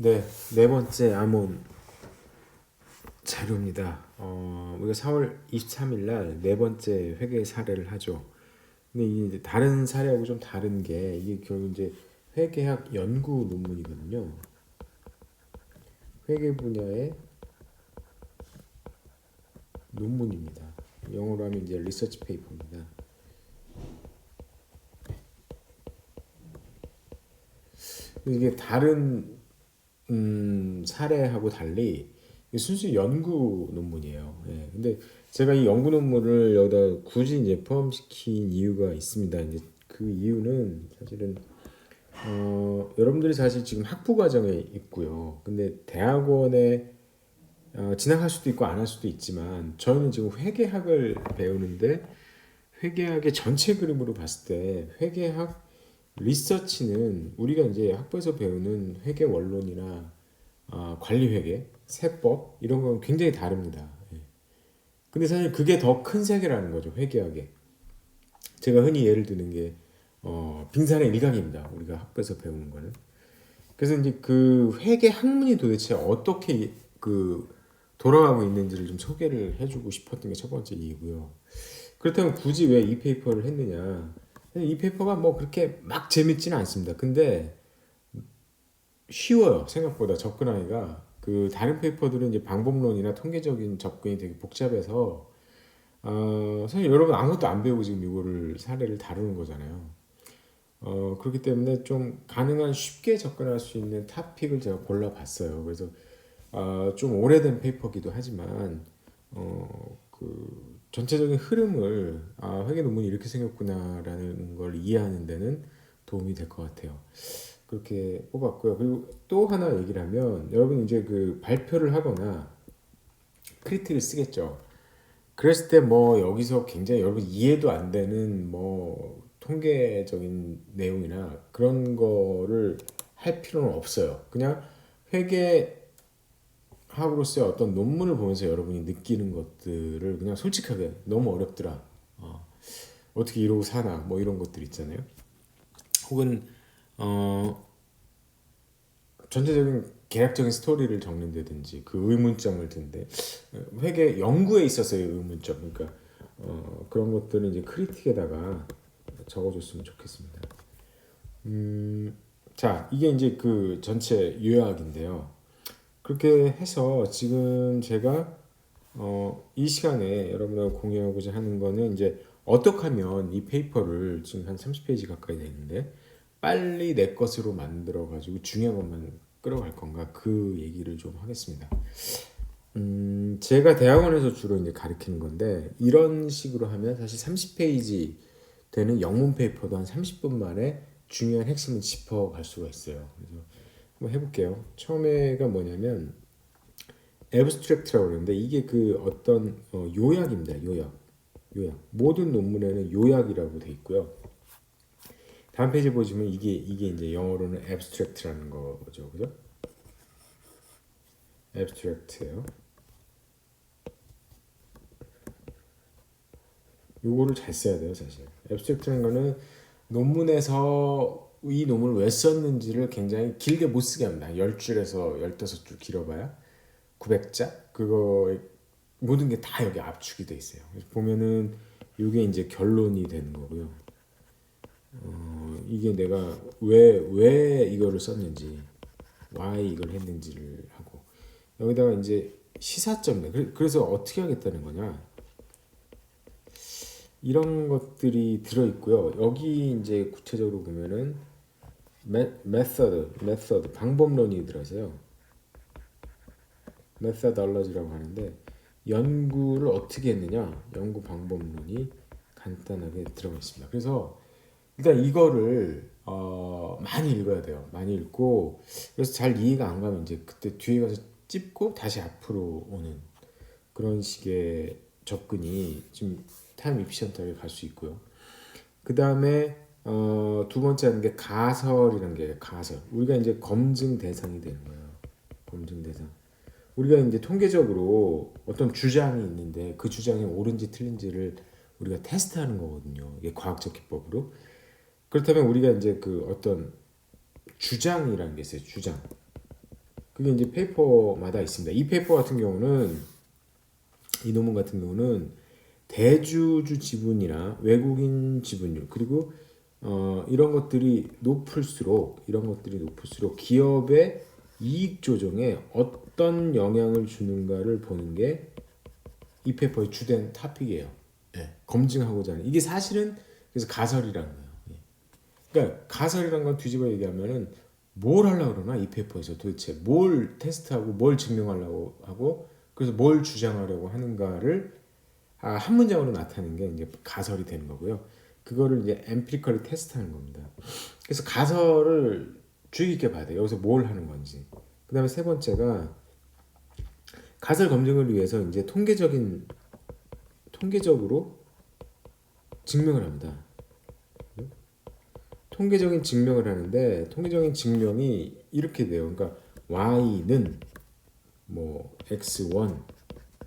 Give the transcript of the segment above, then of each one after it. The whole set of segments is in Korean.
네, 네 번째 암호 자료입니다. 우리가 4월 23일 날 네 번째 회계 사례를 하죠. 근데 이게 이제 다른 사례하고 좀 다른 게 이게 결국 이제 회계학 연구 논문이거든요. 회계 분야의 논문입니다. 영어로 하면 이제 리서치 페이퍼입니다. 이게 다른 사례하고 달리 순수 연구 논문이에요. 예. 근데 제가 이 연구 논문을 여기다 굳이 이제 포함시킨 이유가 있습니다. 이제 그 이유는 사실은 여러분들이 사실 지금 학부 과정에 있고요. 근데 대학원에 진학할 수도 있고 안 할 수도 있지만 저희는 지금 회계학을 배우는데 회계학의 전체 그림으로 봤을 때 회계학 리서치는 우리가 이제 학부에서 배우는 회계 원론이나 관리 회계, 세법 이런 건 굉장히 다릅니다. 예. 근데 사실 그게 더 큰 세계라는 거죠. 회계학에. 제가 흔히 예를 드는 게 빙산의 일각입니다. 우리가 학부에서 배우는 거는. 그래서 이제 그 회계 학문이 도대체 어떻게 그 돌아가고 있는지를 좀 소개를 해주고 싶었던 게 첫 번째 이유고요. 그렇다면 굳이 왜 이 페이퍼를 했느냐? 이 페이퍼가 뭐 그렇게 막 재밌지는 않습니다. 근데 쉬워요. 생각보다 접근하기가. 그 다른 페이퍼들은 이제 방법론이나 통계적인 접근이 되게 복잡해서 사실 여러분 아무것도 안 배우고 지금 이거를 사례를 다루는 거잖아요. 그렇기 때문에 좀 가능한 쉽게 접근할 수 있는 탑픽을 제가 골라봤어요. 그래서 좀 오래된 페이퍼기도 하지만 그 전체적인 흐름을 회계 논문이 이렇게 생겼구나라는 걸 이해하는 데는 도움이 될 것 같아요. 그렇게 뽑았고요. 그리고 또 하나 얘기를 하면 여러분 이제 그 발표를 하거나 크리틱을 쓰겠죠. 그랬을 때 뭐 여기서 굉장히 여러분 이해도 안 되는 뭐 통계적인 내용이나 그런 거를 할 필요는 없어요. 그냥 회계학으로서의 어떤 논문을 보면서 여러분이 느끼는 것들을 그냥 솔직하게 너무 어렵더라. 어떻게 이러고 사나 뭐 이런 것들 있잖아요. 혹은 어, 전체적인 계약적인 스토리를 적는다든지 그 의문점을 든데 회계 연구에 있어서의 의문점 그러니까 그런 것들은 이제 크리틱에다가 적어줬으면 좋겠습니다. 자 이게 이제 그 전체 요약인데요. 그렇게 해서 지금 제가 이 시간에 여러분하고 공유하고자 하는 거는 이제 어떻게 하면 이 페이퍼를 지금 한 30페이지 가까이 되는데 빨리 내 것으로 만들어 가지고 중요한 것만 끌어갈 건가 그 얘기를 좀 하겠습니다. 제가 대학원에서 주로 이제 가르치는 건데 이런 식으로 하면 사실 30페이지 되는 영문 페이퍼도 한 30분 만에 중요한 핵심을 짚어갈 수가 있어요. 그래서 한번 해볼게요. 처음에가 뭐냐면 애브스트랙트라고 그러는데 이게 그 어떤 요약입니다. 요약. 모든 논문에는 요약이라고 돼 있고요. 다음 페이지 보시면 이게 이제 영어로는 abstract라는 거죠, 그죠? abstract예요. 요거를 잘 써야 돼요, 사실. abstract라는 거는 논문에서 이 논문을 왜 썼는지를 굉장히 길게 못 쓰게 합니다. 10줄에서 15줄 길어봐야 900자 그거 모든 게 다 여기 압축이 돼 있어요. 보면은 이게 이제 결론이 되는 거고요. 이게 내가 왜 이거를 썼는지, why 이걸 했는지를 하고 여기다가 이제 시사점이다. 그래서 어떻게 하겠다는 거냐? 이런 것들이 들어 있고요. 여기 이제 구체적으로 보면은 메서드 방법론이 들어서요. 메서덜러지라고 하는데 연구를 어떻게 했느냐 연구 방법론이 간단하게 들어가 있습니다. 그래서 일단 이거를 많이 읽어야 돼요. 많이 읽고 그래서 잘 이해가 안 가면 이제 그때 뒤에 가서 찝고 다시 앞으로 오는 그런 식의 접근이 좀 타임 이피션트하게 갈 수 있고요. 그 다음에 두 번째 하는 게 가설이라는 게 가설. 우리가 이제 검증 대상이 되는 거예요. 검증 대상. 우리가 이제 통계적으로 어떤 주장이 있는데 그 주장이 옳은지 틀린지를 우리가 테스트하는 거거든요. 이게 과학적 기법으로. 그렇다면 우리가 이제 그 어떤 주장이라는 게 있어요. 주장. 그게 이제 페이퍼마다 있습니다. 이 페이퍼 같은 경우는 이 논문 같은 경우는 대주주 지분이나 외국인 지분율 그리고 이런 것들이 높을수록 기업의 이익 조정에 어떤 영향을 주는가를 보는 게 이 페이퍼의 주된 토픽이에요. 예, 검증하고자 하는 이게 사실은 그래서 가설이라는 거예요. 예. 그러니까 가설이라는 건 뒤집어 얘기하면은 뭘 하려고 그러나 이 페이퍼에서 도대체 뭘 테스트하고 뭘 증명하려고 하고 그래서 뭘 주장하려고 하는가를 한 문장으로 나타내는 게 이제 가설이 되는 거고요. 그거를 이제 엠피리컬리 테스트하는 겁니다. 그래서 가설을 주의 깊게 봐야 돼요. 여기서 뭘 하는 건지. 그다음에 세 번째가 가설 검증을 위해서 이제 통계적으로 증명을 합니다. 통계적인 증명을 하는데 통계적인 증명이 이렇게 돼요. 그러니까 y는 뭐 x1,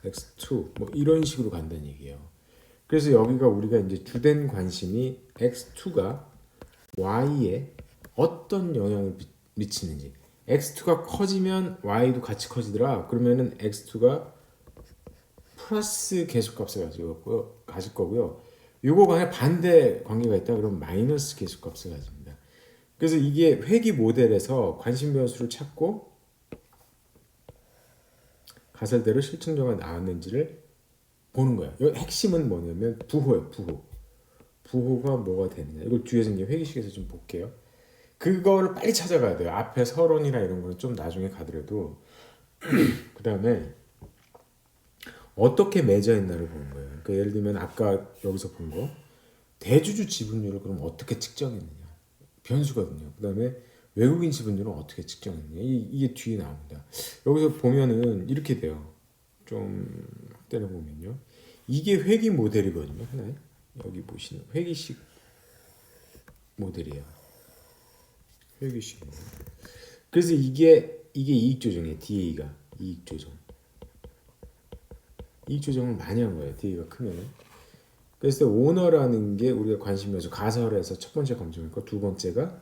x2 뭐 이런 식으로 간다는 얘기예요. 그래서 여기가 우리가 이제 주된 관심이 x2가 y에 어떤 영향을 미치는지. x2가 커지면 y도 같이 커지더라. 그러면은 x2가 플러스 계속값을 가질 거고요. 요거 간에 반대 관계가 있다 그러면 마이너스 계속값을 가집니다. 그래서 이게 회귀 모델에서 관심 변수를 찾고 가설대로 실증조가 나왔는지를 보는 거야. 이 핵심은 뭐냐면 부호예요. 부호가 뭐가 되느냐. 이걸 뒤에서 이제 회귀식에서 좀 볼게요. 그거를 빨리 찾아가야 돼요. 앞에 서론이나 이런 거는 좀 나중에 가더라도 그 다음에 어떻게 매저했나를 보는 거예요. 그러니까 예를 들면 아까 여기서 본 거 대주주 지분율을 그럼 어떻게 측정했느냐 변수거든요. 그 다음에 외국인 지분율은 어떻게 측정했느냐 이게 뒤에 나옵니다. 여기서 보면은 이렇게 돼요. 좀 확대를 보면요. 이게 회귀 모델이거든요. 하나의 여기 보시는 회귀식 모델이에요. 회귀식 모델. 그래서 이게 이익 조정이에요. DA가 이익 조정. 이익 조정을 많이 한 거예요. DA가 크면은. 그래서 오너라는 게 우리가 관심 있어서 가설에서 첫 번째 검증했고 두 번째가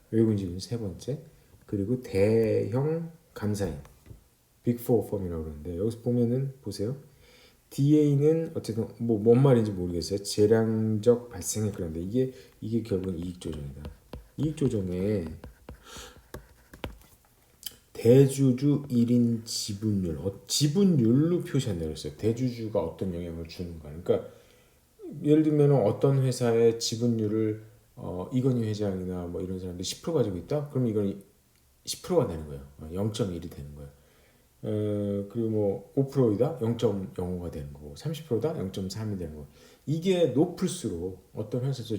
외국인 지분 세 번째 그리고 대형 감사인 빅4 펌이라고 그러는데 여기서 보면은 보세요. DA는 어쨌든 뭔 말인지 모르겠어요. 재량적 발생액 그런데 이게 결국은 이익 조정이다. 이익 조정에 대주주 1인 지분율, 지분율로 표시한다고 했어요. 대주주가 어떤 영향을 주는가. 그러니까 예를 들면 어떤 회사의 지분율을 이건희 회장이나 뭐 이런 사람들이 10% 가지고 있다? 그럼 이건 10%가 되는 거예요. 0.1이 되는 거예요. 그리고 뭐 5%이다? 0.05가 되는 거고 30%다? 0.3이 되는 거고 이게 높을수록 어떤 회사에서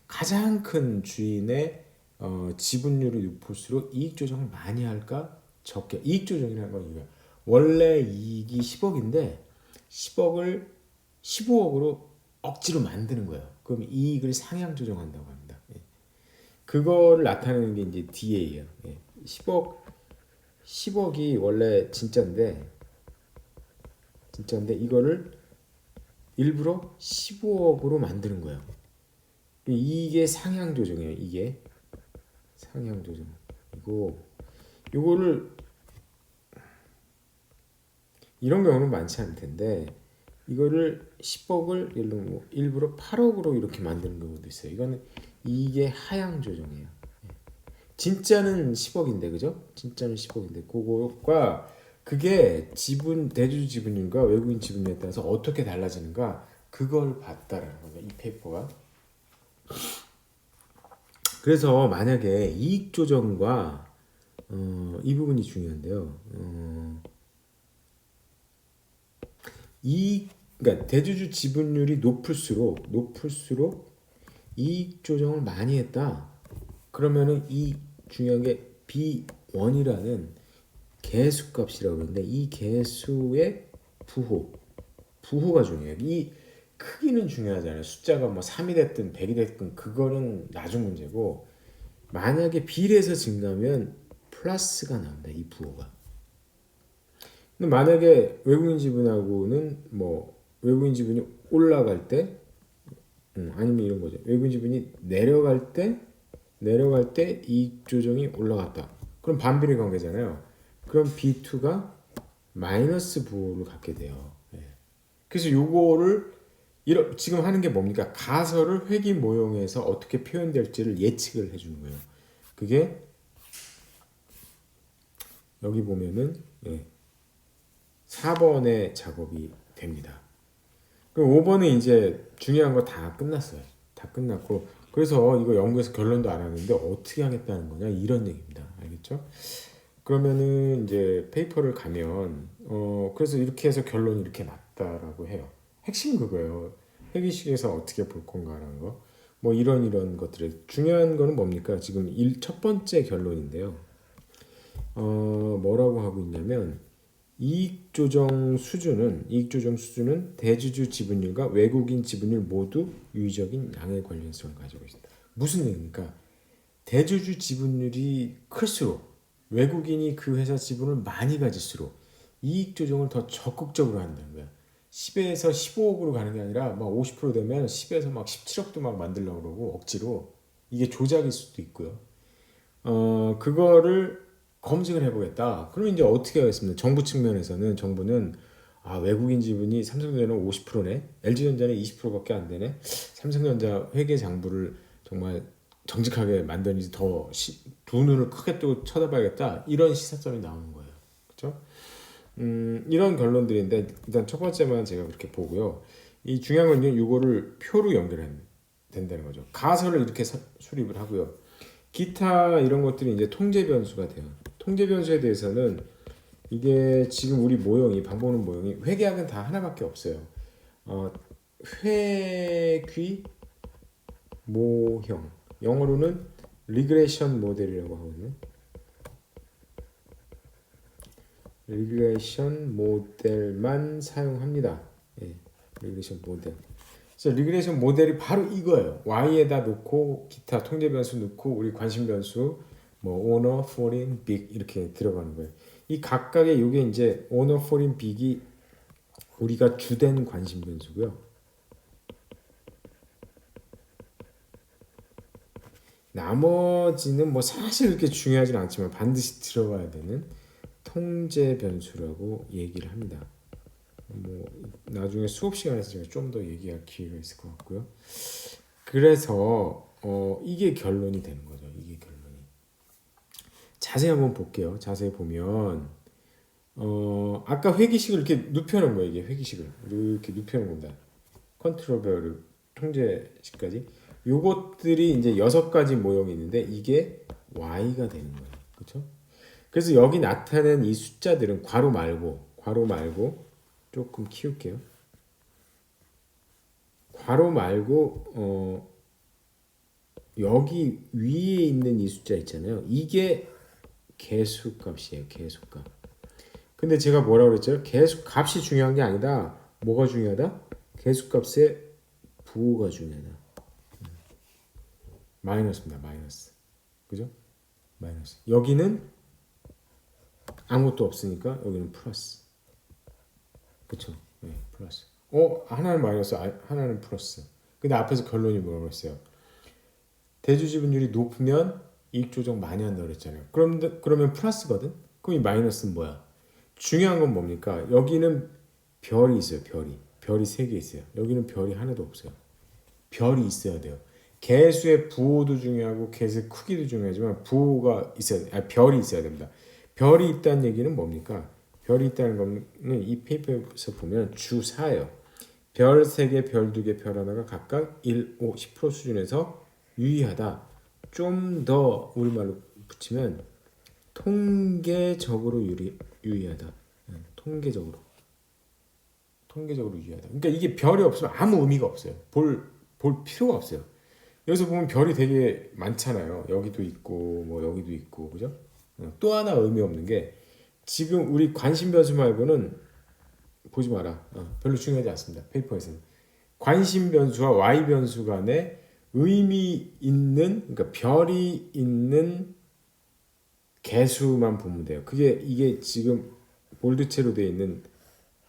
가장 큰 주인의 지분율이 높을수록 이익 조정을 많이 할까? 적게. 이익 조정이라는 건 이거야. 원래 이익이 10억인데 10억을 15억으로 억지로 만드는 거예요. 그럼 이익을 상향 조정한다고 합니다. 예. 그거를 나타내는 게 이제 DA예요. 예. 10억이 원래 진짜인데 이거를 일부러 15억으로 만드는 거예요. 이게 상향 조정이에요. 이게 상향 조정. 이거를 이런 경우는 많지 않을 텐데 이거를 10억을 예를 들면 일부러 8억으로 이렇게 만드는 경우도 있어요. 이거는 이게 하향 조정이에요. 진짜는 10억인데 그죠? 진짜는 10억인데 그거가 그게 대주주 지분율과 외국인 지분율에 따라서 어떻게 달라지는가 그걸 봤다라는 거예요. 이 페이퍼가. 그래서 만약에 이익 조정과 이 부분이 중요한데요. 그러니까 대주주 지분율이 높을수록 이익 조정을 많이 했다. 그러면은 이 중요한 게 B1이라는 개수값이라고 그러는데 이 개수의 부호가 중요해요. 이 크기는 중요하잖아요. 숫자가 뭐 3이 됐든 100이 됐든 그거는 나중 문제고 만약에 비례해서 증가하면 플러스가 나온다. 이 부호가. 근데 만약에 외국인 지분하고는 뭐 외국인 지분이 올라갈 때 아니면 이런 거죠. 외국인 지분이 내려갈 때 이익 조정이 올라갔다. 그럼 반비례 관계잖아요. 그럼 B2가 마이너스 부호를 갖게 돼요. 예. 그래서 요거를 지금 하는 게 뭡니까? 가설을 회귀 모형에서 어떻게 표현될지를 예측을 해주는 거예요. 그게 여기 보면은 4번의 작업이 됩니다. 그럼 5번은 이제 중요한 거 다 끝났어요. 다 끝났고 그래서 이거 연구에서 결론도 안 하는데 어떻게 하겠다는 거냐 이런 얘기입니다. 알겠죠? 그러면은 이제 페이퍼를 가면 그래서 이렇게 해서 결론이 이렇게 났다라고 해요. 핵심 그거예요. 회귀식에서 어떻게 볼 건가라는 거. 뭐 이런 것들에 중요한 거는 뭡니까? 지금 첫 번째 결론인데요. 뭐라고 하고 있냐면 이익 조정 수준은 대주주 지분율과 외국인 지분율 모두 유의적인 양의 관련성을 가지고 있습니다. 무슨 얘기입니까? 대주주 지분율이 클수록 외국인이 그 회사 지분을 많이 가질수록 이익 조정을 더 적극적으로 한다는 거야. 10에서 15억으로 가는 게 아니라 막 50% 되면 10에서 막 17억도 막 만들려고 그러고 억지로 이게 조작일 수도 있고요. 그거를 검증을 해보겠다. 그럼 이제 어떻게 하겠습니까? 정부 측면에서는 정부는 외국인 지분이 삼성전자는 50%네, LG전자는 20%밖에 안 되네. 삼성전자 회계 장부를 정말 정직하게 만드는지 두 눈을 크게 뜨고 쳐다봐야겠다. 이런 시사점이 나오는 거예요. 그렇죠? 이런 결론들인데 일단 첫 번째만 제가 그렇게 보고요. 이 중요한 건 이거를 표로 연결하는 된다는 거죠. 가설을 이렇게 수립을 하고요. 기타 이런 것들이 이제 통제 변수가 돼요. 통제 변수에 대해서는 이게 지금 우리 모형이 방법론 모형이 회계학은 다 하나밖에 없어요. 회귀 모형 영어로는 리그레션 모델이라고 하거든요. 리그레션 모델만 사용합니다. 리그레션 모델. 그래서 리그레션 모델이 바로 이거예요. y에다 놓고 기타 통제 변수 넣고 우리 관심 변수 뭐 오너, 포린, 빅 이렇게 들어가는 거예요. 이 각각의 요게 이제 오너, 포린, 빅이 우리가 주된 관심 변수고요. 나머지는 뭐 사실 그렇게 중요하진 않지만 반드시 들어가야 되는 통제 변수라고 얘기를 합니다. 뭐 나중에 수업 시간에서 제가 좀 더 얘기할 기회가 있을 것 같고요. 그래서 이게 결론이 되는 거죠. 이게 결론이. 자세히 한번 볼게요. 자세히 보면 아까 회기식을 이렇게 눕혀놓은 거예요. 이게 회기식을 이렇게 눕혀놓은 겁니다. 컨트롤별을 통제식까지. 요것들이 이제 6가지 모형이 있는데 이게 y가 되는 거예요. 그렇죠? 그래서 여기 나타낸 이 숫자들은 괄호 말고 조금 키울게요. 괄호 말고 여기 위에 있는 이 숫자 있잖아요. 이게 개수값이에요. 개수값. 근데 제가 뭐라고 그랬죠? 개수값이 중요한 게 아니다. 뭐가 중요하다? 개수값의 부호가 중요하다. 마이너스입니다. 마이너스. 그죠? 마이너스. 여기는 아무것도 없으니까 여기는 플러스. 그쵸? 네, 플러스. 하나는 마이너스, 하나는 플러스. 근데 앞에서 결론이 뭐라고 했어요? 대주 지분율이 높으면 이익 조정 많이 한다고 그랬잖아요. 그러면 플러스거든? 그럼 이 마이너스는 뭐야? 중요한 건 뭡니까? 여기는 별이 있어요. 별이 3개 있어요. 여기는 별이 하나도 없어요. 별이 있어야 돼요. 개수의 부호도 중요하고 개수의 크기도 중요하지만 부호가 별이 있어야 됩니다. 별이 있다는 얘기는 뭡니까? 별이 있다는 거는 이 페이퍼에서 보면 주4예요. 별 3개, 별 2개, 별 하나가 각각 1, 5, 10% 수준에서 유의하다. 좀 더 우리말로 붙이면 통계적으로 유의하다. 통계적으로 유의하다. 그러니까 이게 별이 없으면 아무 의미가 없어요. 볼 필요가 없어요. 여기서 보면 별이 되게 많잖아요. 여기도 있고 뭐 여기도 있고 그죠? 또 하나 의미 없는 게 지금 우리 관심 변수 말고는 보지 마라. 별로 중요하지 않습니다. 페이퍼에서는 관심 변수와 y 변수 간에 의미 있는 그러니까 별이 있는 개수만 보면 돼요. 이게 지금 볼드체로 되어 있는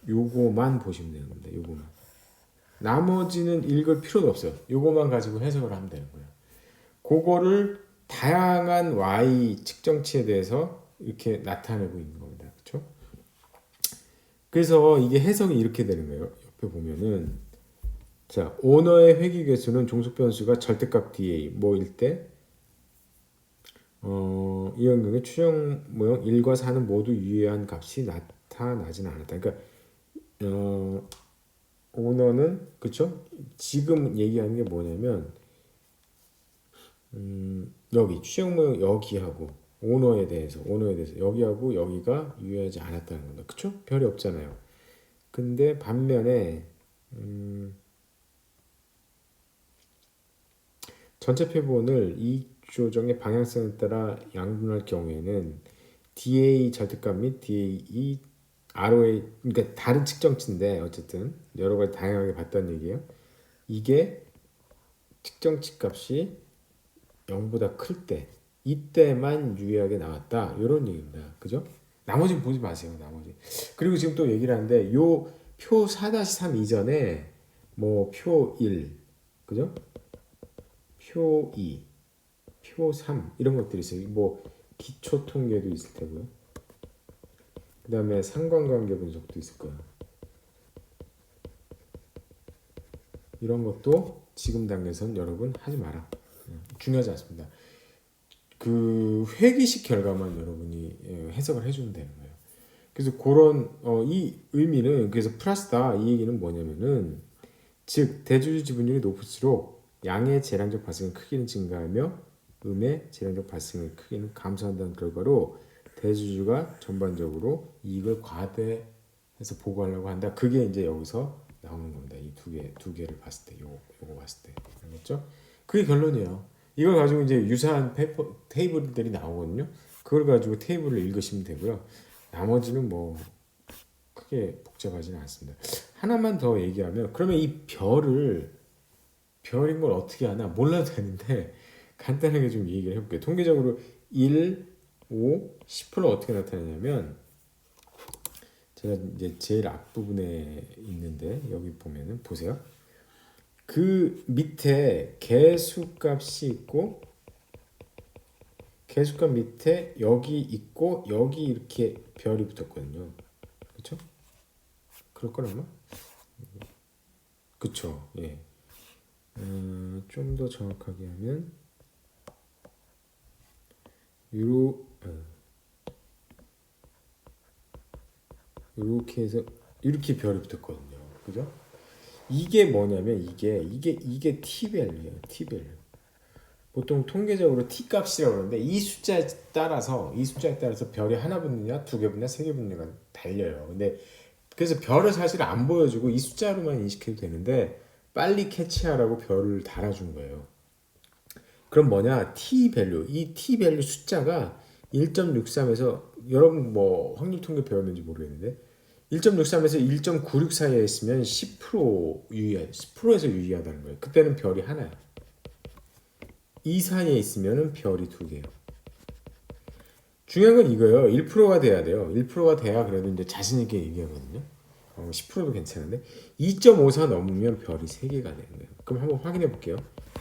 요거만 보시면 되는 겁니다. 요거만. 나머지는 읽을 필요도 없어요. 요거만 가지고 해석을 하면 되는 거예요. 그거를 다양한 y 측정치에 대해서 이렇게 나타내고 있는 겁니다. 그렇죠? 그래서 이게 해석이 이렇게 되는 거예요. 옆에 보면은 자, 오너의 회귀 개수는 종속 변수가 절대값 DA 뭐일 때 이 연극의 추정 모형 1과 4는 모두 유의한 값이 나타나지는 않았다. 그러니까 오너는 그쵸? 지금 얘기하는 게 뭐냐면 여기 추정 모형 여기하고 오너에 대해서 여기하고 여기가 유의하지 않았다는 겁니다. 그쵸? 별이 없잖아요. 근데 반면에 전체 표본을 이 조정의 방향성에 따라 양분할 경우에는 DA 절대값 및 DA ROA 그러니까 다른 측정치인데 어쨌든 여러 가지 다양하게 봤다는 얘기예요. 이게 측정치 값이 0보다 클 때 이때만 유의하게 나왔다 이런 얘기입니다. 그죠? 나머지는 보지 마세요. 나머지. 그리고 지금 또 얘기를 하는데 요 표 4-3 이전에 뭐 표 1, 그죠? 표 2, 표 3 이런 것들이 있어요. 뭐 기초 통계도 있을 테고요. 그 다음에 상관관계 분석도 있을 거예요. 이런 것도 지금 단계에서는 여러분 하지 마라. 중요하지 않습니다. 그 회귀식 결과만 여러분이 해석을 해주면 되는 거예요. 그래서 그런 이 의미는 그래서 플러스다 이 얘기는 뭐냐면은 즉 대주주 지분율이 높을수록 양의 재량적 발생의 크기는 증가하며 음의 재량적 발생의 크기는 감소한다는 결과로 대주주가 전반적으로 이익을 과대해서 보고하려고 한다. 그게 이제 여기서 나오는 겁니다. 이 두 개를 봤을 때, 요거 봤을 때, 알겠죠? 그게 결론이에요. 이걸 가지고 이제 유사한 테이블들이 나오거든요. 그걸 가지고 테이블을 읽으시면 되고요. 나머지는 뭐 크게 복잡하지는 않습니다. 하나만 더 얘기하면 그러면 이 별인 걸 어떻게 하나 몰라도 되는데 간단하게 좀 얘기를 해볼게요. 통계적으로 1, 5, 10%를 어떻게 나타내냐면 제가 이제 제일 앞부분에 있는데 여기 보면은 보세요. 그 밑에 개수값이 있고 개수값 밑에 여기 있고 여기 이렇게 별이 붙었거든요. 그렇죠? 그럴 걸 아마? 그쵸? 예. 좀 더 정확하게 하면 이렇게 해서 이렇게 별이 붙었거든요. 그죠? 이게 뭐냐면 이게 T밸류예요. T밸류. 보통 통계적으로 T값이라고 그러는데 이 숫자에 따라서 별이 하나 붙느냐, 두 개 붙느냐, 세 개 붙느냐가 달려요. 근데 그래서 별을 사실 안 보여주고 이 숫자로만 인식해도 되는데 빨리 캐치하라고 별을 달아준 거예요. 그럼 뭐냐? T밸류. 이 T밸류 숫자가 1.63에서 여러분 뭐 확률 통계 배웠는지 모르겠는데 1.63에서 1.96 사이에 있으면 10% 유의하, 10%에서 유의하다는 거예요. 그때는 별이 하나야. 이 사이에 있으면 별이 두 개예요. 중요한 건 이거예요. 1%가 돼야 돼요. 1%가 돼야 그래도 이제 자신 있게 얘기하거든요. 10%도 괜찮은데 2.54 넘으면 별이 3개가 되는 거예요. 그럼 한번 확인해 볼게요.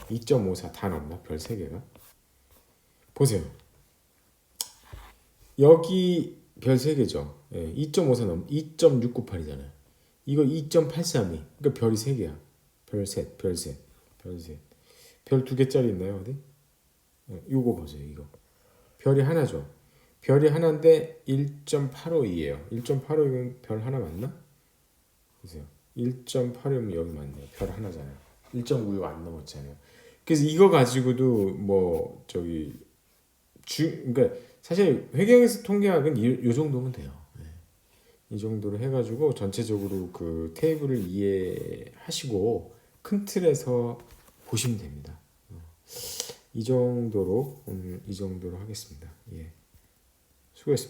2.54 다 넘나? 별 3개가? 보세요. 여기 별 3개죠. 예, 2.54 넘 2.698이잖아요. 이거 2.832. 그러니까 별이 3개야. 별 셋, 별 셋, 별 셋. 별 2개짜리 있나요, 어디? 예, 요거 보세요, 이거. 별이 하나죠. 별이 하나인데 1.852예요. 1.852면 별 하나 맞나? 보세요. 1.8이면 여기 맞네요. 별 하나잖아요. 1.96 안 넘었잖아요. 그래서 이거 가지고도 뭐 저기 그러니까 사실 회계에서 통계학은 이 정도면 돼요. 네. 이 정도로 해가지고 전체적으로 그 테이블을 이해하시고 큰 틀에서 보시면 됩니다. 이 정도로 오늘 이 정도로 하겠습니다. 예. 수고했습니다.